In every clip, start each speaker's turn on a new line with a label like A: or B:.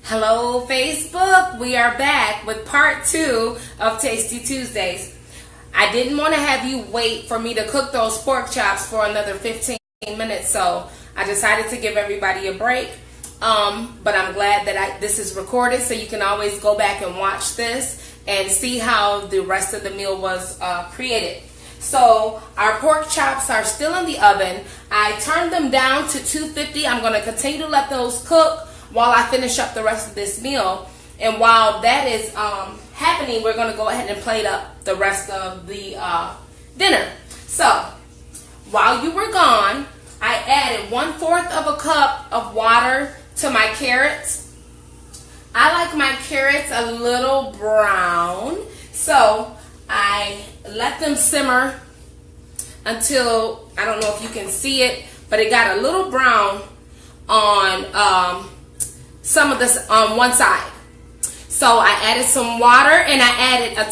A: Hello Facebook, we are back with part 2 of Tasty Tuesdays. I didn't want to have you wait for me to cook those pork chops for another 15 minutes, so I decided to give everybody a break. But I'm glad that this is recorded, so you can always go back and watch this and see how the rest of the meal was created. So our pork chops are still in the oven. I turned them down to 250. I'm going to continue to let those cook while I finish up the rest of this meal. And while that is happening, we're going to go ahead and plate up the rest of the dinner. So while you were gone, I added 1/4 of a cup of water to my carrots. I like my carrots a little brown, so I let them simmer until, I don't know if you can see it, but it got a little brown on some of this on one side. So I added some water and I added a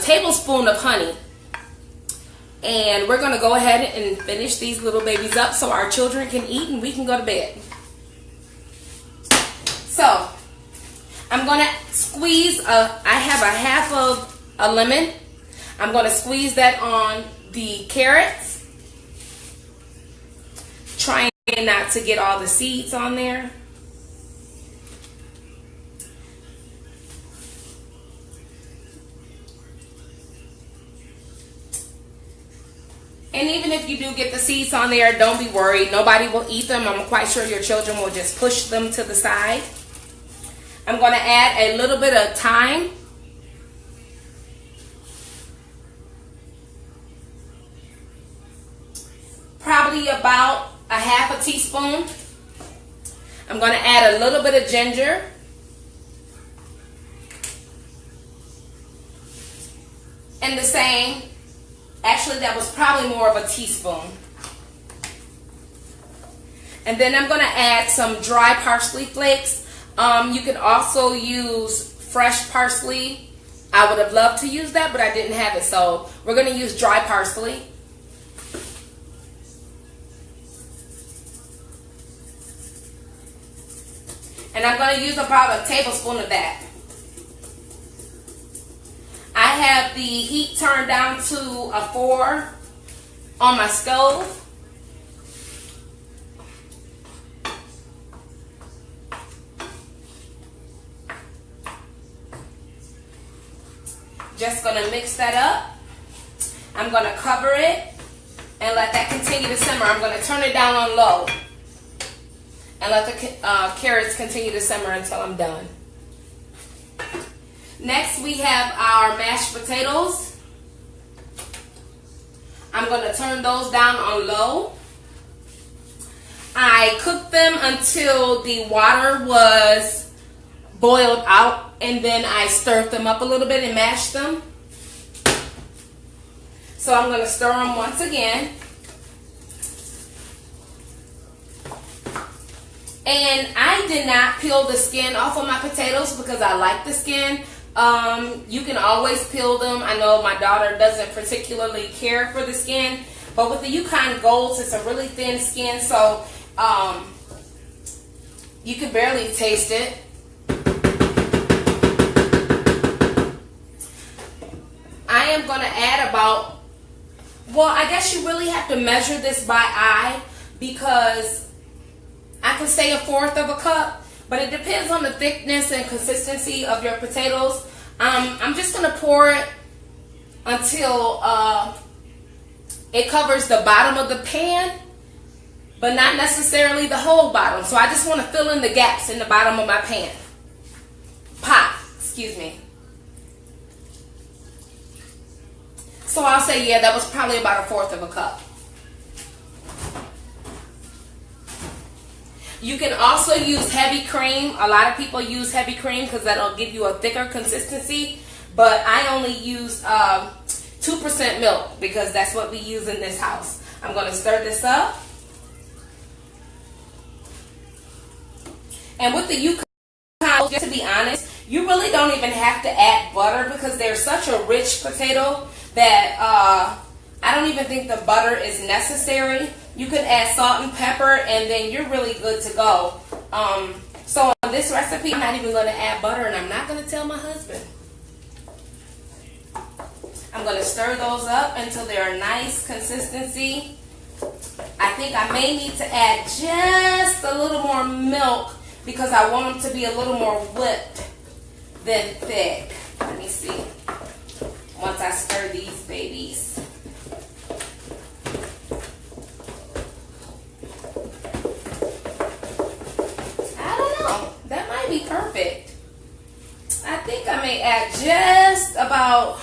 A: tablespoon of honey. And we're going to go ahead and finish these little babies up so our children can eat and we can go to bed. So I'm going to squeeze, I have a half of a lemon. I'm going to squeeze that on the carrots. Trying not to get all the seeds on there. And even if you do get the seeds on there, don't be worried. Nobody will eat them. I'm quite sure your children will just push them to the side. I'm going to add a little bit of thyme. Probably about a half a teaspoon. I'm going to add a little bit of ginger. And the same. Actually, that was probably more of a teaspoon. And then I'm going to add some dry parsley flakes. You can also use fresh parsley. I would have loved to use that, but I didn't have it. So we're going to use dry parsley. And I'm going to use about a tablespoon of that. I have the heat turned down to a 4 on my stove. Just going to mix that up. I'm going to cover it and let that continue to simmer. I'm going to turn it down on low and let the carrots continue to simmer until I'm done. Next, we have our mashed potatoes. I'm going to turn those down on low. I cooked them until the water was boiled out, and then I stirred them up a little bit and mashed them. So I'm going to stir them once again. And I did not peel the skin off of my potatoes because I like the skin. You can always peel them. I know my daughter doesn't particularly care for the skin, but with the Yukon Golds, it's a really thin skin, so you can barely taste it. I am going to add about, well, I guess you really have to measure this by eye because I could say 1/4 of a cup, but it depends on the thickness and consistency of your potatoes. I'm just going to pour it until it covers the bottom of the pan, but not necessarily the whole bottom. So I just want to fill in the gaps in the bottom of my pot, excuse me. So I'll say, yeah, that was probably about 1/4 of a cup. You can also use heavy cream. A lot of people use heavy cream because that'll give you a thicker consistency. But I only use 2% milk because that's what we use in this house. I'm going to stir this up. And with the Yukon, just to be honest, you really don't even have to add butter because they're such a rich potato that I don't even think the butter is necessary. You could add salt and pepper and then you're really good to go. So This recipe, I'm not even going to add butter, and I'm not going to tell my husband. I'm going to stir those up until they're a nice consistency. I think I may need to add just a little more milk because I want them to be a little more whipped than thick. Let me see. Once I stir these babies. I don't know. That might be perfect. I think I may add just about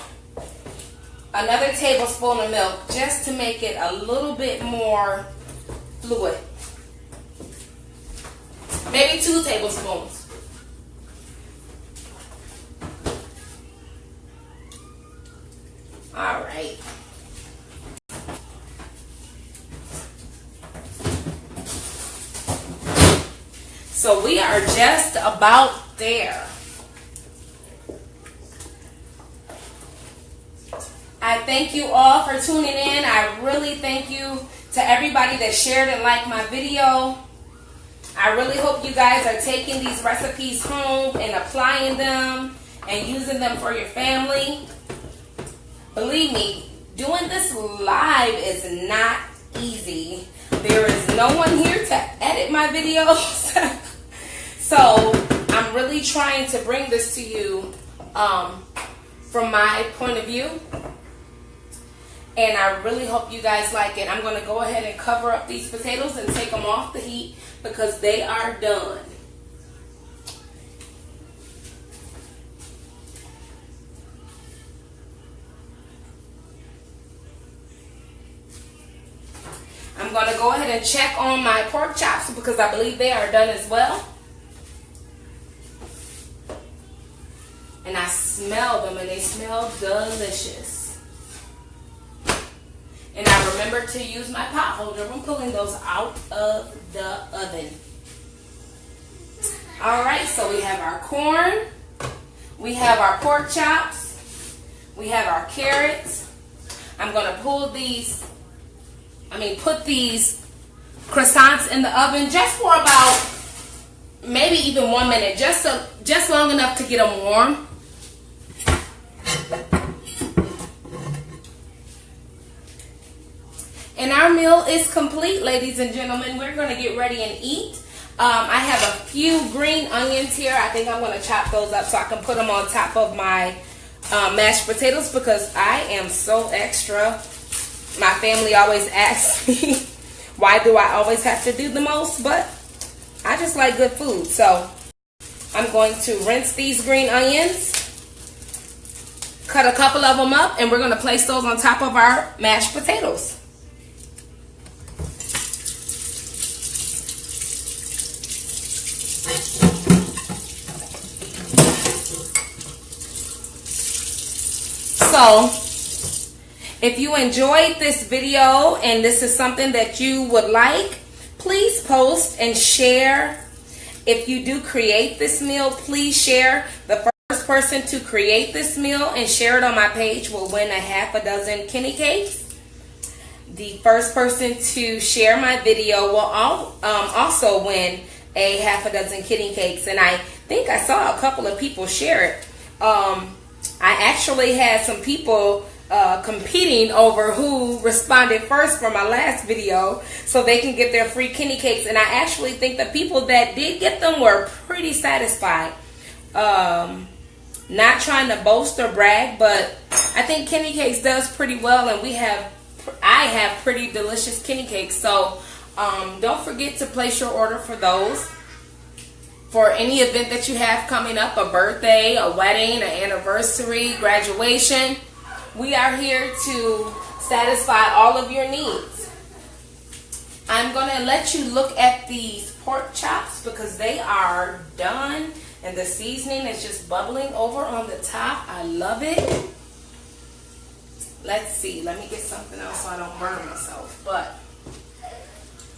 A: another tablespoon of milk just to make it a little bit more fluid. Maybe 2 tablespoons. All right. So we are just about there. I thank you all for tuning in. I really thank you to everybody that shared and liked my video. I really hope you guys are taking these recipes home and applying them and using them for your family. Believe me, doing this live is not easy. There is no one here to edit my videos. So I'm really trying to bring this to you from my point of view. And I really hope you guys like it. I'm going to go ahead and cover up these potatoes and take them off the heat because they are done. I'm going to go ahead and check on my pork chops because I believe they are done as well. And I smell them and they smell delicious. And I remember to use my pot holder when pulling those out of the oven. Alright, so we have our corn. We have our pork chops. We have our carrots. I'm going to put these croissants in the oven just for about maybe even 1 minute. Just long enough to get them warm. And our meal is complete, ladies and gentlemen. We're going to get ready and eat. I have a few green onions here. I think I'm going to chop those up so I can put them on top of my mashed potatoes because I am so extra. My family always asks me, why do I always have to do the most? But I just like good food. So I'm going to rinse these green onions, cut a couple of them up, and we're going to place those on top of our mashed potatoes. So, if you enjoyed this video and this is something that you would like, please post and share. If you do create this meal, please share. The first person to create this meal and share it on my page will win a half a dozen Kenny cakes. The first person to share my video will also win a half a dozen Kenny cakes. And I think I saw a couple of people share it. I actually had some people competing over who responded first for my last video so they can get their free Kenny cakes. And I actually think the people that did get them were pretty satisfied. Not trying to boast or brag, but I think Kenny cakes does pretty well, and I have pretty delicious Kenny cakes. So don't forget to place your order for those. For any event that you have coming up, a birthday, a wedding, an anniversary, graduation, we are here to satisfy all of your needs. I'm going to let you look at these pork chops because they are done and the seasoning is just bubbling over on the top. I love it. Let's see. Let me get something else so I don't burn myself. But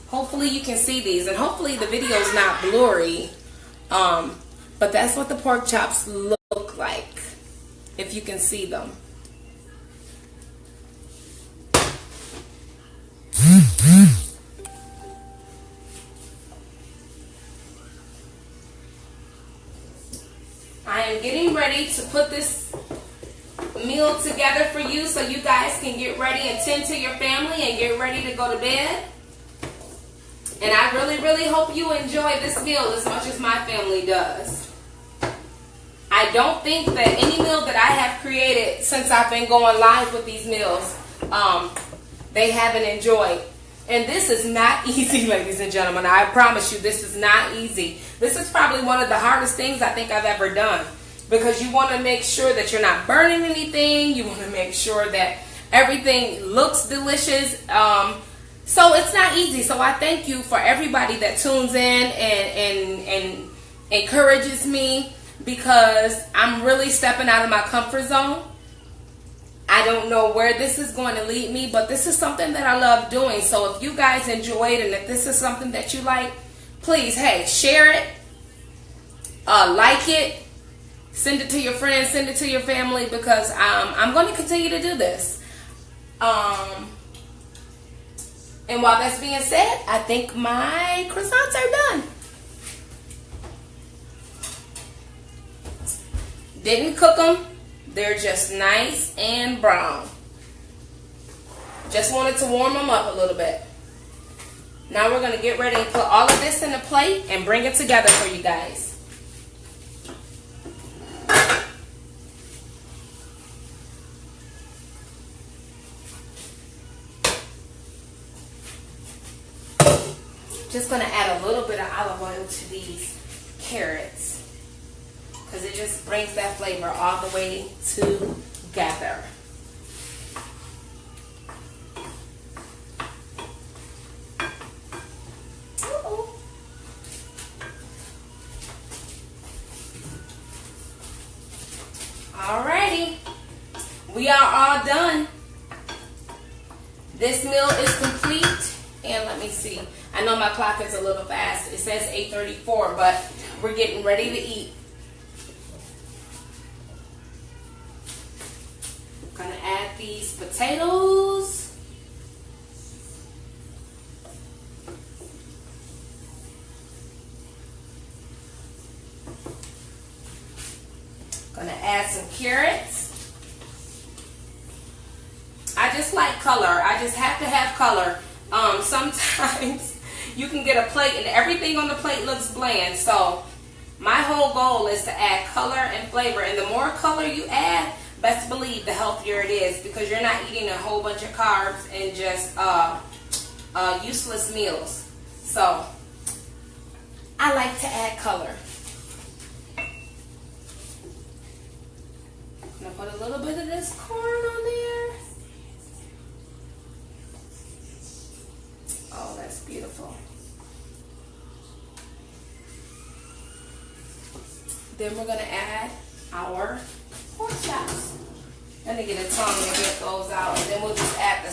A: hopefully you can see these, and hopefully the video is not blurry. But that's what the pork chops look like, if you can see them. I am getting ready to put this meal together for you so you guys can get ready and tend to your family and get ready to go to bed. And I really, really hope you enjoy this meal as much as my family does. I don't think that any meal that I have created since I've been going live with these meals, they haven't enjoyed. And this is not easy, ladies and gentlemen. I promise you, this is not easy. This is probably one of the hardest things I think I've ever done, because you want to make sure that you're not burning anything. You want to make sure that everything looks delicious. So it's not easy. So I thank you for everybody that tunes in and encourages me, because I'm really stepping out of my comfort zone. I don't know where this is going to lead me, but this is something that I love doing. So if you guys enjoy it and if this is something that you like, please, hey, share it, like it, send it to your friends, send it to your family, because I'm going to continue to do this. And while that's being said, I think my croissants are done. Didn't cook them. They're just nice and brown. Just wanted to warm them up a little bit. Now we're going to get ready and put all of this in a plate and bring it together for you guys. Just going to add a little bit of olive oil to these carrots, because it just brings that flavor all the way together. Alrighty, we are all done. This meal is complete, and let me see. I know my clock is a little fast. It says 8:34, but we're getting ready to eat. I'm gonna add these potatoes. Gonna add some carrots. I just like color. I just have to have color. Sometimes you can get a plate and everything on the plate looks bland. So my whole goal is to add color and flavor. And the more color you add, best believe the healthier it is, because you're not eating a whole bunch of carbs and just useless meals. So I like to add color. I'm going to put a little bit of this corn on there. Oh, that's beautiful. Then we're going to add our pork chops. I'm going to get a tongue and get those out, and then we'll just add the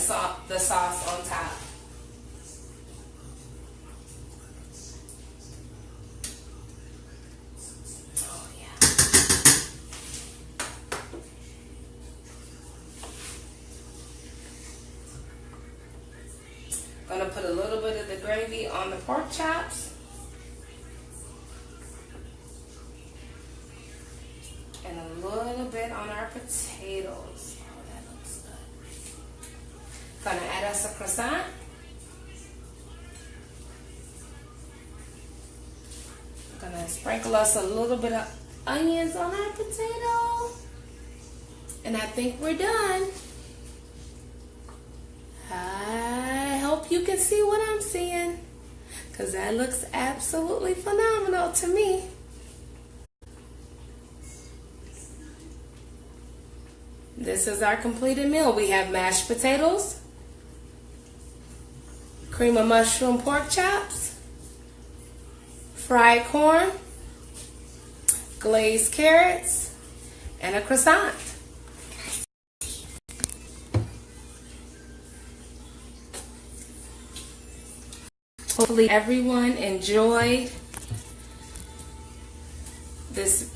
A: sauce on top. Oh, yeah. Going to put a little bit of the gravy on the pork chops. And a little bit on our potatoes. Oh, that looks good. Gonna add us a croissant. Gonna sprinkle us a little bit of onions on our potato. And I think we're done. I hope you can see what I'm seeing, because that looks absolutely phenomenal to me. This is our completed meal. We have mashed potatoes, cream of mushroom pork chops, fried corn, glazed carrots, and a croissant. Hopefully everyone enjoyed this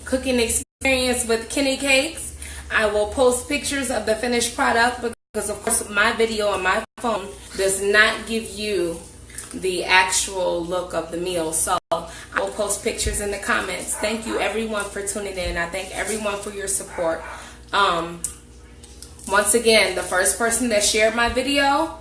A: cooking experience with Kenny Cakes. I will post pictures of the finished product, because of course my video on my phone does not give you the actual look of the meal. So I will post post pictures in the comments. Thank you everyone for tuning in. I thank everyone for your support. Once again, the first person that shared my video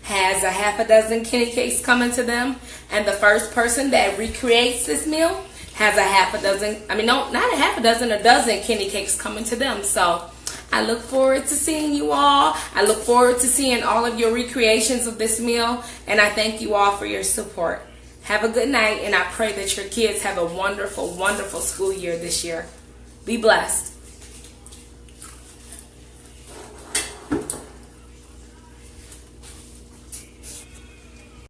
A: has a half a dozen Kenny cakes coming to them, and the first person that recreates this meal has a half a dozen, not a half a dozen, a dozen Kenny cakes coming to them. So I look forward to seeing you all. I look forward to seeing all of your recreations of this meal, and I thank you all for your support. Have a good night, and I pray that your kids have a wonderful, wonderful school year this year. Be blessed.